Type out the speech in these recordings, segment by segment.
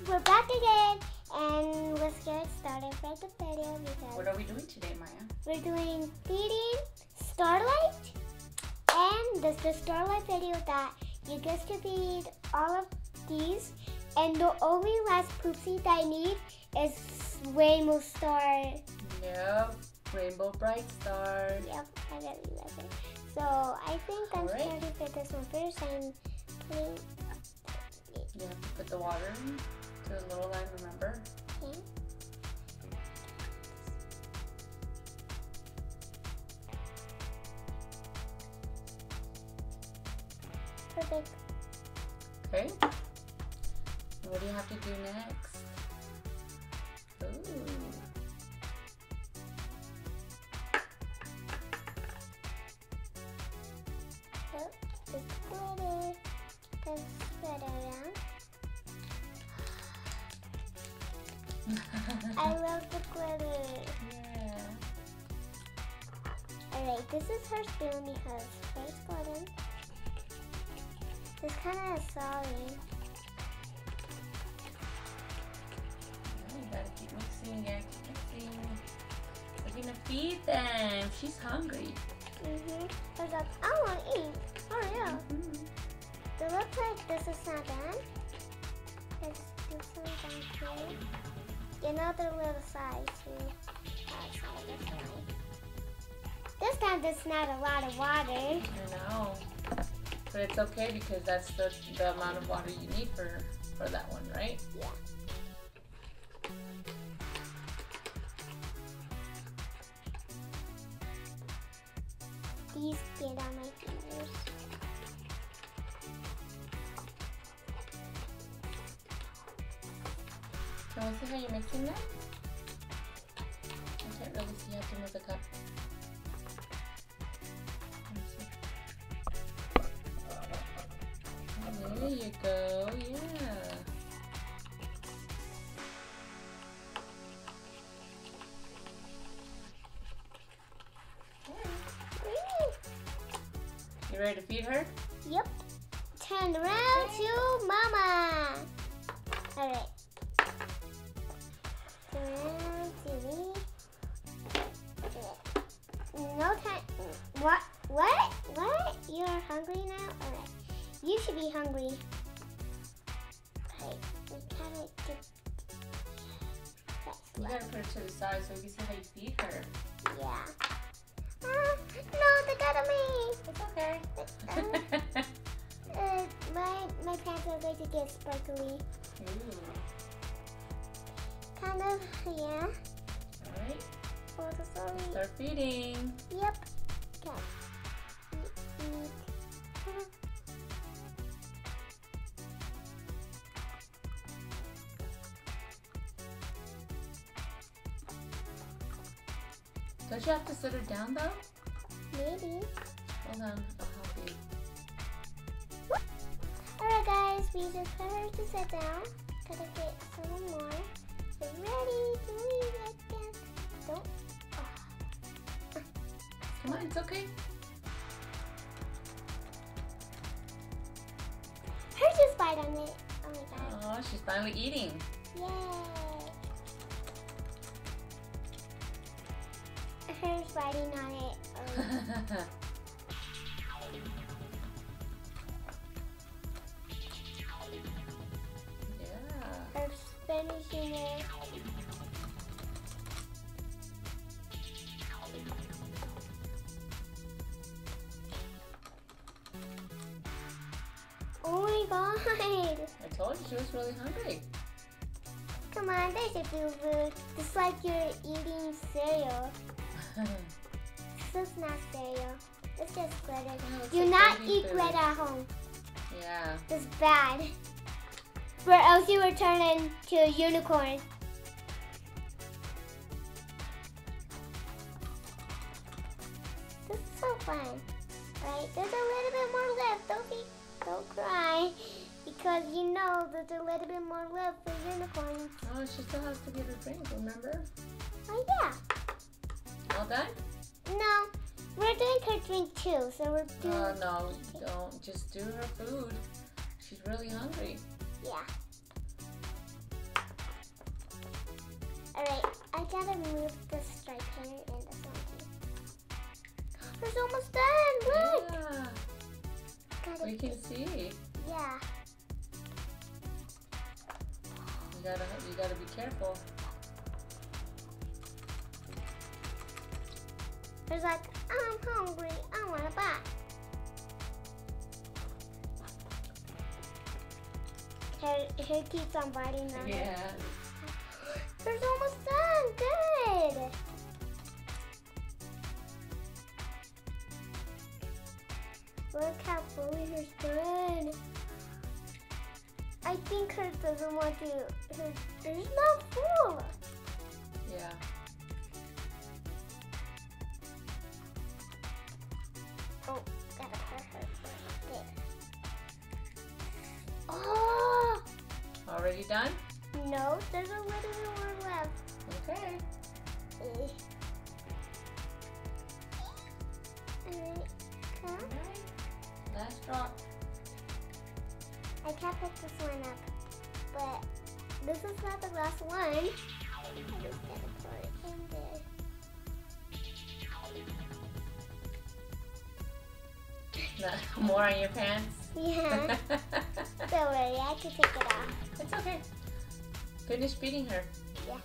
we're back again, and let's get started with the video because what are we doing today, Maya? we're doing feeding Starlight, and this is the Starlight video that you get to feed all of these, and the only last poopsie that I need is Rainbow Star. Yep, Rainbow Bright Star. Yep, I really love it. So I think I'm going to fit this one first and putting. You have to put the water in to the little line, remember? Okay. Perfect. Okay. What do you have to do next? Ooh. Oh, the glitter. Then spread around. I love the glitter. Yeah. Alright, this is her spoon because first glitter. It's kind of sorry. You gotta keep mixing it, keep mixing. We're gonna feed them. She's hungry. I was like, I want to eat. Oh yeah. It looks like this is not done. It's this one done too. Another little size too. This time there's not a lot of water. I know. But it's okay because that's the amount of water you need for that one, right? Yeah. These get on my fingers. Can I see how you're mixing them? I can't really see how to move the cup. There you go, yeah. You ready to feed her? Yep. Turn around to Mama. Alright. Turn around to me. No time. What? What? You're hungry now? Alright. You should be hungry. Okay. We kind of get. You gotta put it to the side so we can see how you feed her. Yeah. No, they got on me. It's okay. My pants are going to get sparkly. Ooh. Kind of, yeah. Alright. Oh, sorry. Start feeding. Yep. Okay. Eat. Don't you have to sit her down though? Maybe. Hold on, I'll help you. Alright guys, we just put her to sit down. Gotta get some more. We're ready to leave it again. Don't. Oh. Come on, it's okay. Her just bite on it. Oh my god. Oh, she's finally eating. Yay. Her's biting on it. Oh. Yeah. Her's finishing it. Oh my god. I told you she was really hungry. Come on, there's a boo-boo. Just like you're eating cereal. This is not cereal. It's just glitter. No, Do like not baby eat food. glitter at home. Yeah. It's bad. Or else you will turn into a unicorn. This is so fun. Right? There's a little bit more left. Don't cry. Because you know there's a little bit more left for unicorns. Oh, she still has to get her drink, remember? Oh yeah. All done? No, we're doing her drink too, so we're doing. Oh, no, don't. Just do her food. She's really hungry. Yeah. see. Yeah. You gotta be careful. There's like, I'm hungry. I want a bite. He keeps on biting on it. Yeah. There's almost done. Good. Look how fully her's done. I think hers doesn't want to. Hers not full. Yeah. Oh, gotta put her there. Oh! Already done? No, there's a little bit more left. Okay. Alright, come. Alright. Last drop. I can't pick this one up, but this is not the last one. I'm just gonna put it in there. More on your pants? Yeah. Don't worry, I can take it off. It's okay. Finish feeding her. Yeah.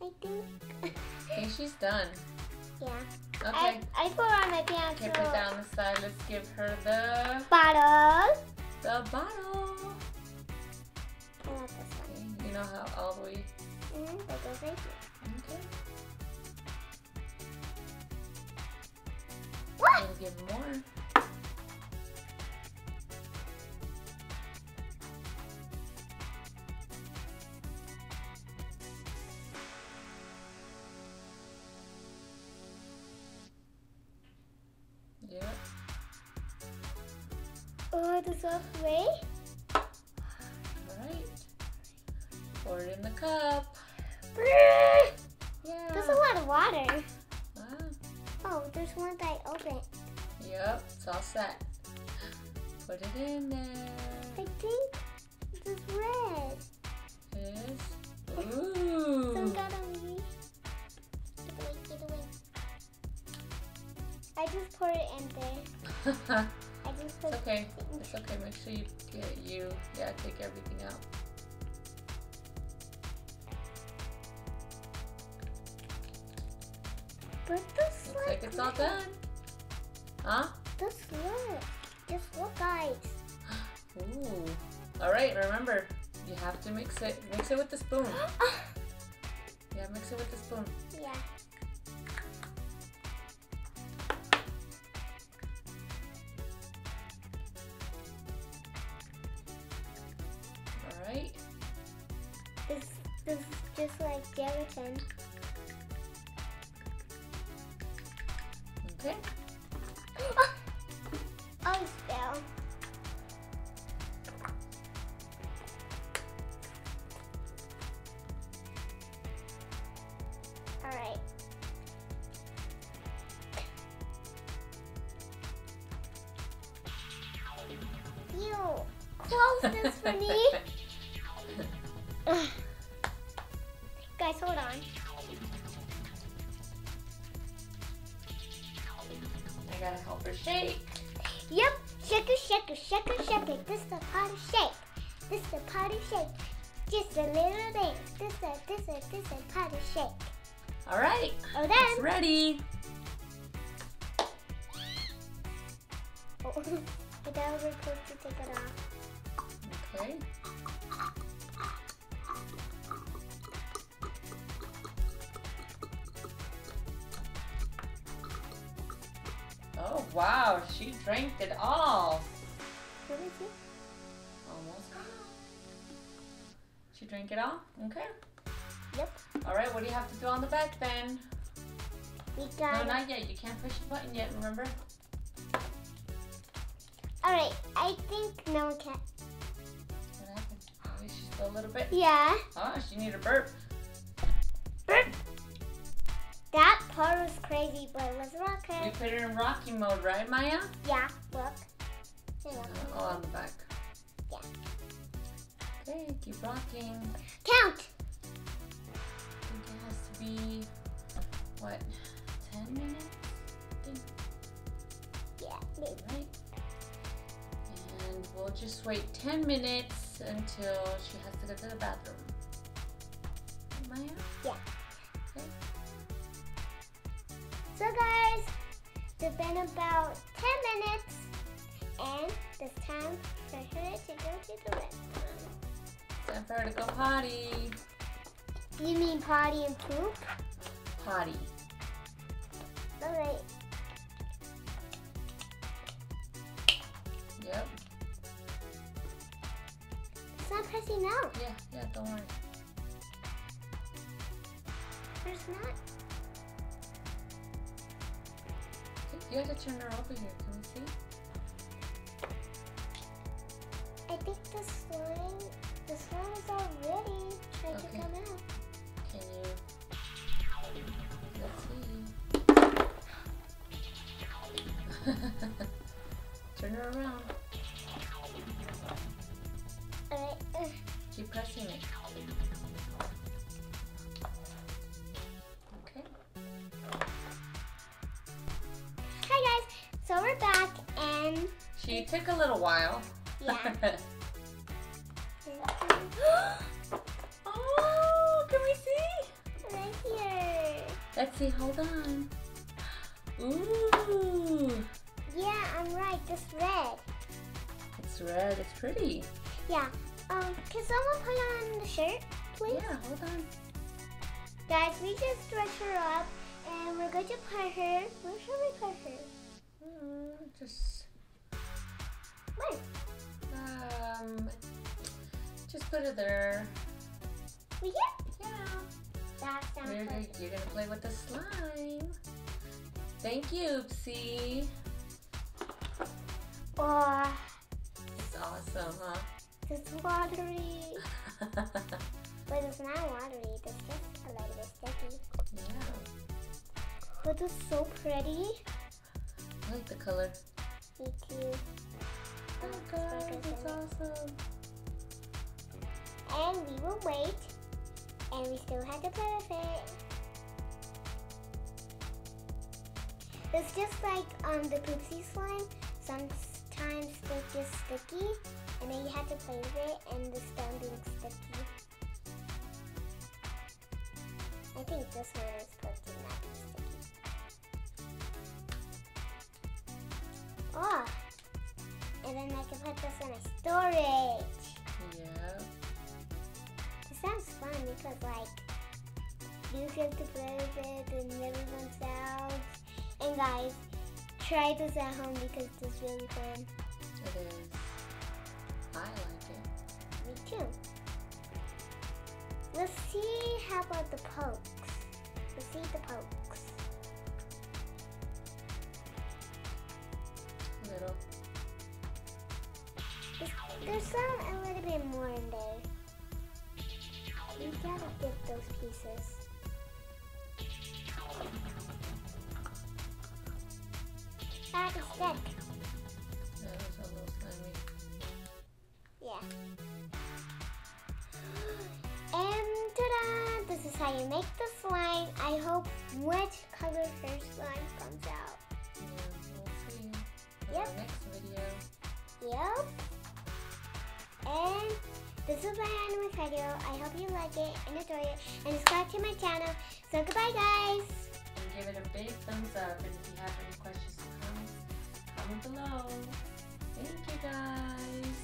I think. I think she's done. Yeah. Okay. I put on my pants. Okay, put that on the side. Let's give her the Bottle. bottle. I want this one. Okay. You know how all the way. That goes right here. Okay. What? And give more. Yep. Oh, this off way. Alright. Pour it in the cup. Yeah. There's a lot of water. Ah. Oh, there's one that I opened. Yep, it's all set. Put it in there. I think this is red. Yes. Some Ooh. got on me. Get away. I just pour it in there. I just put It's okay. It's okay. Make sure you take everything out. But this Looks like it's all done. Huh? This look. Just look, guys. Ooh. All right. Remember, you have to mix it. Mix it with the spoon. Yeah, mix it with the spoon. Yeah. All right. This is just like gelatin. Okay. Oh, spill. All right. You close this for me. Ugh. Guys, hold on. I gotta help her shake. Yep. Shake it, shake it, shake it, shake it. This is the party shake. This is the party shake. Just a little bit. This is party shake. All right. Oh, It's then. ready. Oh, but that was supposed to take it off. Okay. Oh wow, she drank it all. Let me see. Almost. She drank it all? Okay. Yep. All right, what do you have to do on the back then? We No, got it. not yet. You can't push the button yet, remember? All right. I think no one can. What happened? Maybe she's still a little bit. Yeah. Oh, she need a burp. Burp. That part was crazy, but let's rock We it. put her in Rocky mode, right, Maya? Yeah. Look. Hey, look. Oh, on the back. Yeah. Okay, keep rocking. Count. I think it has to be, what, 10 minutes? I think, Yeah. Maybe. right? And we'll just wait 10 minutes until she has to go to the bathroom. Maya? Yeah. Okay. So guys, it's been about 10 minutes and it's time for her to go to the restroom. Time for her to go potty. You mean potty and poop? Potty. Alright. Yep. It's not pressing out. Yeah, don't worry. There's not. You have to turn her over here. Can we see? I think the slime is already trying to come out. Can you? Let's see. Turn her around. Alright. Keep pressing it. Okay. Hi guys, so we're back and She took a little while. yeah. Oh, can we see? Right here. Let's see, hold on. Ooh. Yeah, I'm right, this red. It's red, it's pretty. Yeah. Can someone put on the shirt, please? Yeah, hold on. Guys, we just dressed her up and we're going to put her. Where should we put her? Just Where? just put it there. We here? Yeah. That sounds good. You're gonna play with the slime. Thank you, Oopsie. Oh, It's awesome, huh? it's watery. But it's not watery, it's just a little bit sticky. Yeah. But it's so pretty. I like the color. Me too. Oh God, it's awesome. And we will wait. And we still have to play with it. It's just like the Oopsie slime. Sometimes they're just sticky. And then you have to play with it and the stone being sticky. I think this one is supposed to not be sticky. Oh! And then I can put this in a storage. Yeah. It sounds fun because like you get to play with it and everyone sounds. And guys, try this at home because it's really fun. It is. I like it. Me too. Let's see how about the pokes. Let's see the pokes. Little. There's some a little bit more in there. You gotta get those pieces. Ah, the stick. That was a little slimy. Yeah. And ta-da! This is how you make the slime. I hope which color her slime comes out. Yeah, we'll see. In Yep. our next video. Yep. And this is my anime video. I hope you like it and enjoy it. And subscribe to my channel. So goodbye, guys. And give it a big thumbs up. And if you have any questions or comments, comment below. Thank you, guys.